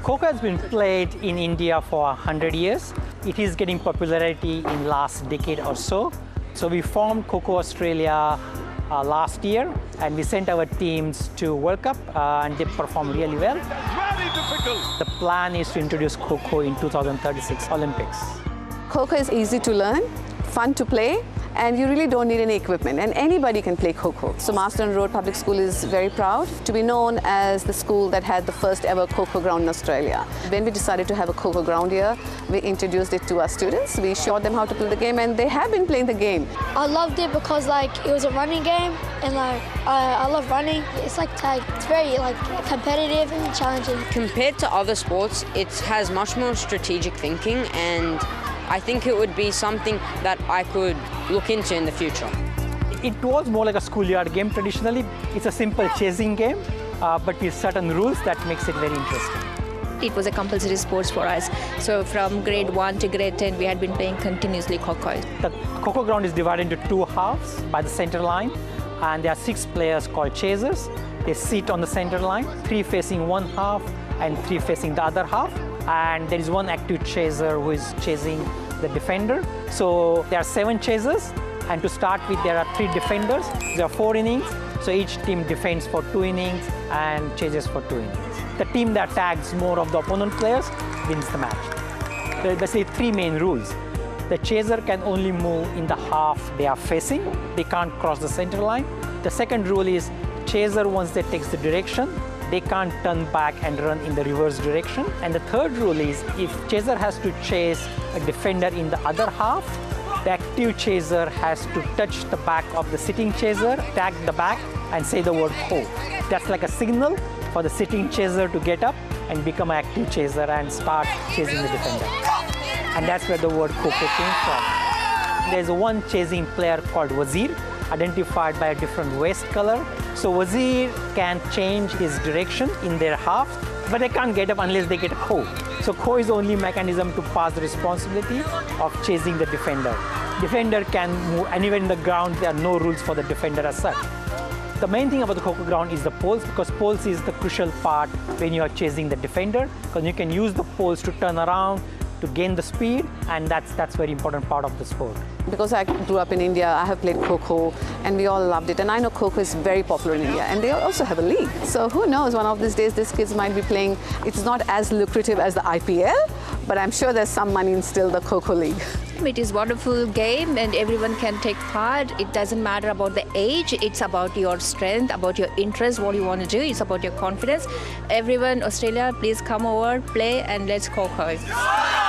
Kho Kho has been played in India for 100 years. It is getting popularity in last decade or so. So we formed Kho Kho Australia last year, and we sent our teams to World Cup and they performed really well. Very difficult. The plan is to introduce Kho Kho in 2036 Olympics. Kho Kho is easy to learn, fun to play, and you really don't need any equipment, and anybody can play Kho Kho. So Marsden Road Public School is very proud to be known as the school that had the first ever Kho Kho ground in Australia. When we decided to have a Kho Kho ground here, we introduced it to our students. We showed them how to play the game, and they have been playing the game. I loved it because it was a running game, and I love running. It's like tag. It's very competitive and challenging. Compared to other sports, it has much more strategic thinking, and I think it would be something that I could look into in the future. It was more like a schoolyard game traditionally. It's a simple chasing game, but with certain rules that makes it very interesting. It was a compulsory sports for us. So from grade 1 to grade 10, we had been playing continuously Kho Kho. The Kho Kho ground is divided into two halves by the center line, and there are 6 players called chasers. They sit on the center line, 3 facing one half and 3 facing the other half. And there is one active chaser who is chasing the defender. So there are 7 chasers, and to start with there are 3 defenders. There are 4 innings, so each team defends for 2 innings and chases for 2 innings. The team that tags more of the opponent players wins the match. There are basically 3 main rules. The chaser can only move in the half they are facing. They can't cross the center line. The second rule is chaser, once they takes the direction, they can't turn back and run in the reverse direction. And the third rule is if chaser has to chase a defender in the other half, the active chaser has to touch the back of the sitting chaser, tag the back, and say the word Kho. That's like a signal for the sitting chaser to get up and become an active chaser and start chasing the defender. And that's where the word Kho Kho came from. There's one chasing player called Wazir, identified by a different waist color. So Wazir can change his direction in their half, but they can't get up unless they get a Kho. So Kho is the only mechanism to pass the responsibility of chasing the defender. Defender can move anywhere in the ground. There are no rules for the defender as such. The main thing about the Kho Kho ground is the poles, because poles is the crucial part when you are chasing the defender, because you can use the poles to turn around, to gain the speed, and that's very important part of the sport. Because I grew up in India, I have played Kho Kho, and we all loved it. And I know Kho Kho is very popular in India, and they also have a league. So who knows, one of these days these kids might be playing. It's not as lucrative as the IPL, but I'm sure there's some money in still the Kho Kho league. It is a wonderful game and everyone can take part. It doesn't matter about the age. It's about your strength, about your interest, what you want to do. It's about your confidence. Everyone, Australia, please come over, play, and let's Kho Kho.